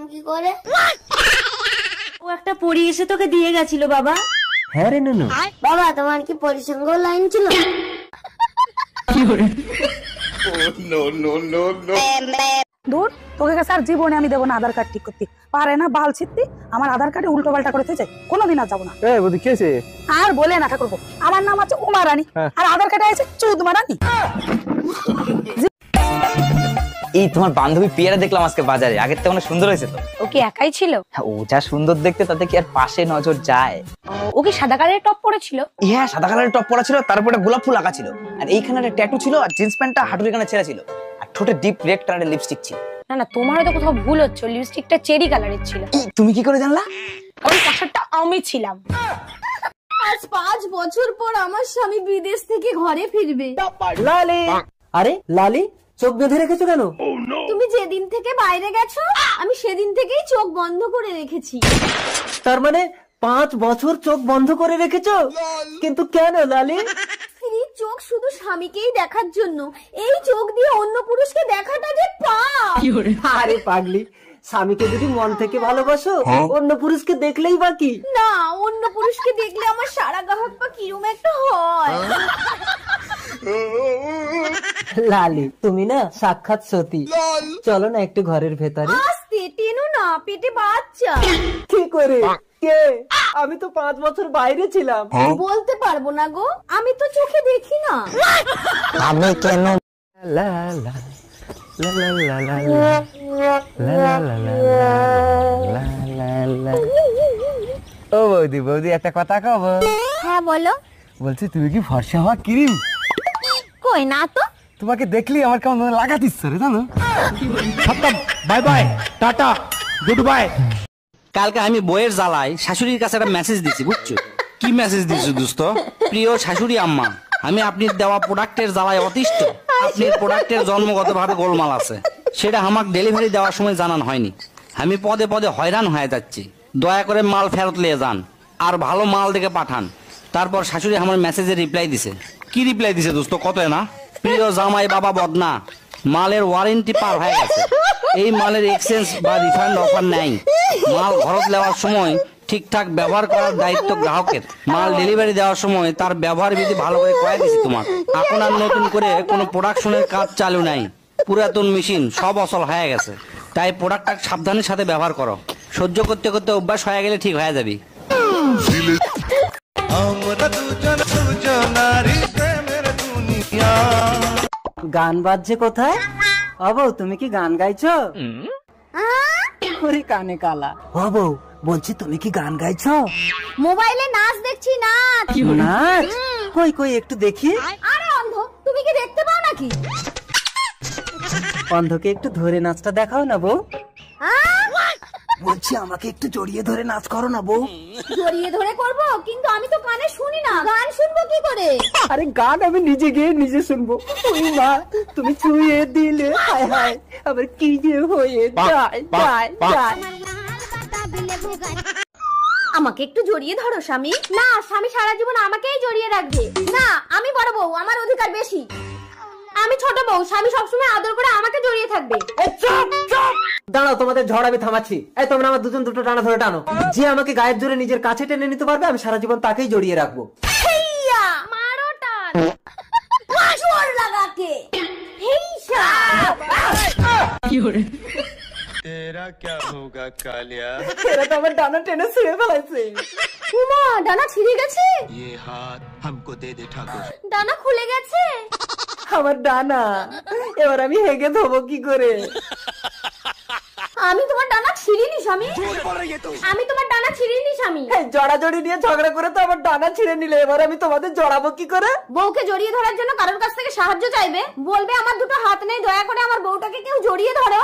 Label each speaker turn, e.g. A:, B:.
A: পেলাম কি করে?
B: ও একটা পড়ি এসে তোকে দিয়ে গেছিল বাবা।
C: হ্যাঁ রে নুনু।
A: বাবা তোমার কি পরিসঙ্গ লাইন ছিল?
D: দূর, তোকে কাছে আর জীবনে আমি দেবো না আধার কার্ড ঠিক করতে। পারে না বাল ছিটতি, আমার আধার কার্ডে উল্টো পাল্টা করে থেছে, কোনোদিন আর যাবো না।
C: বৌদি কি হয়েছে?
D: আর বলে না ঠাকুরপো, আমার নাম আছে উমা রানী, আর আধার কার্ডে আছে চৌধুমা রানী।
E: এই তোমার বান্ধবী পিয়ারা দেখলাম আজকে বাজারে, আগের থেকে অনেক সুন্দর হয়েছে তো।
D: ও কি একাই ছিল?
E: ও যা সুন্দর দেখতে, তাতে কি আর পাশে নজর যায়?
D: ও কি সাদা কালারের টপ পরেছিল?
E: হ্যাঁ, সাদা কালারের টপ পরা ছিল, তারপরে গোলাপ ফুল আঁকা ছিল, আর এইখানে একটা ট্যাটু ছিল, আর জিন্স প্যান্টটা হাঁটুর এখানে ছেঁড়া ছিল, আর ঠোঁটে ডিপ রেড কালারের লিপস্টিক ছিল।
D: না না, তোমার তো কোথাও ভুল হচ্ছে, লিপস্টিকটা চেরি কালারের ছিল।
E: তুমি কি করে জানলা?
D: ওই পাশারটা আমি ছিলাম।
B: আজ 5 বছর পর আমার স্বামী বিদেশ থেকে ঘরে ফিরবে।
C: লালি। আরে লালি, চোখ বেঁধে রেখেছো কেন?
B: তুমি যেদিন থেকে বাইরে গেছো আমি সেদিন থেকেই চোখ বন্ধ করে রেখেছি।
C: তার মানে 5 বছর চোখ বন্ধ করে রেখেছো? কিন্তু কেন লালি?
B: স্ত্রীর চোখ শুধু স্বামীকেই দেখার জন্য, এই চোখ দিয়ে অন্য পুরুষকে দেখাটা যে পাপ।
C: আরে পাগলি, স্বামীকে যদি মন থেকে ভালোবাসো, অন্য পুরুষকে দেখলেই বাকি
B: না, অন্য পুরুষকে দেখলে আমার সারা গা হাত পা কিরম একটা হয়।
C: লালি, তুমি না সাক্ষাৎ সতী। চলো না একটু ঘরের ভেতরে।
B: আস্তে টেনো না, পেটে বাচ্চা।
C: কি করে? কে? আমি তো 5 বছর বাইরে ছিলাম।
B: বলতে পারবো না গো, আমি তো চোখে দেখি না।
C: আমি কেন? লা লা লা লা লা লা লা লা লা। ও বৌদি, বৌদি একটা কথা কব?
A: হ্যাঁ বলো।
C: বলছি তুমি কি ফর্সা হওয়া ক্রিম?
A: কই না তো।
C: তোমাকে দেখলি আমার কেমন লাগাতে ইচ্ছে রে, জানো?
F: Bye bye, tata, good bye.
E: কালকে আমি বইয়ের জ্বালায় শাশুড়ির কাছে একটা মেসেজ দিছি, বুঝছো?
F: কি মেসেজ দিছো দোস্ত?
E: প্রিয় শাশুড়ি আম্মা, আমি আপনি দেওয়া প্রোডাক্টের জ্বালায় অতিষ্ঠ। আপনার প্রোডাক্টের জন্মগতভাবে গোলমাল আছে, সেটা আমাকে ডেলিভারি দেওয়ার সময় জানানো হয়নি। আমি পদে পদে হয়রান হয়ে যাচ্ছি, দয়া করে মাল ফেরত নিয়ে যান আর ভালো মাল দেখে পাঠান। তারপর শাশুড়ি আমার মেসেজে রিপ্লাই দিছে।
F: কি রিপ্লাই দিছে দোস্ত, কত না?
E: প্রিয় জামাই বাবা বদনা, মালের ওয়ারেন্টি পার হয়ে গেছে, এই মালের এক্সচেঞ্জ বা রিফান্ড অফার নেই। মাল ঘরত নেওয়ার সময় ঠিকঠাক ব্যবহার করার দায়িত্ব গ্রাহকের। মাল ডেলিভারি দেওয়ার সময় তার ব্যবহার বিধি ভালো করে কয়ে দিছি তোমার। এখন আর নতুন করে কোনো প্রোডাকশনের কাজ চালু নাই, পুরাতন মেশিন সব অচল হয়ে গেছে, তাই প্রোডাক্টটা সাবধানের সাথে ব্যবহার করো। সহ্য করতে করতে অভ্যাস হয়ে গেলে ঠিক হয়ে যাবি।
C: গান বাজছে কোথায়? অবৌ, তুমি কি গান গাইছো? ওরে কানে কালা। অবৌ, বলছি তুমি কি গান গাইছো?
B: মোবাইলে নাচ দেখছি, নাচ।
C: নাচ? কই কই একটু দেখি।
B: আরে অন্ধ, তুমি কি দেখতে পাও নাকি?
C: অন্ধকে একটু ধরে নাচটা দেখাও না বউ। বলছি আমাকে একটু জড়িয়ে ধরে নাচ করো না বউ।
B: জড়িয়ে ধরে করব, কিন্তু আমি তো কানে শুনি না, গান শুনবো কি করে?
C: আরে গান আমি নিজে গিয়ে নিজে শুনবো। ওই মা, তুমি ছুঁয়ে দিলে হায় হায়, আবার কি যে হয়ে যায় যায় যায়।
B: আমাকে একটু জড়িয়ে ধরো স্বামী। না, স্বামী সারা জীবন আমাকেই জড়িয়ে রাখবে। না, আমি বড় বউ, আমার অধিকার বেশি। আমি ছোট বউ, স্বামী সবসময় আদর করে আমাকে জড়িয়ে থাকবে।
C: দাঁড়াও, তোমাদের ঝড় আমি থামাচ্ছি। এই তোমরা আমার দুজন দুটো টানা ধরে টানো। যে আমাকে গায়ের জোরে নিজের কাছে টেনে নিতে পারবে, আমি সারা জীবন তাকেই জড়িয়ে রাখবো।
B: মারো টান, জোর লাগাকে।
G: तेरा क्या होगा कालिया?
C: এরা তো আমার ডানা টেনে ছিঁড়ে ফেলাইছে।
B: উমা, ডানা ছিঁড়ে গেছে।
G: ये हाथ हमको दे दे ठाकुर।
B: ডানা খুলে গেছে।
C: আমার ডানা, এবার আমি হেগে ধোবো কি করে?
B: আমি তোমার ডানা ছিঁড়িনি স্বামী, আমি তোমার ডানা ছিঁড়িনি স্বামী।
C: জড়াজড়ি নিয়ে ঝগড়া করে তো আমার ডানা ছিঁড়ে নিলে, এবার আমি তোমাদের জড়াবো কি করে?
B: বউকে জড়িয়ে ধরার জন্য কারোর কাছ থেকে সাহায্য চাইবে, বলবে আমার দুটো হাত নেই, দয়া করে আমার বউটাকে কেউ জড়িয়ে ধরো।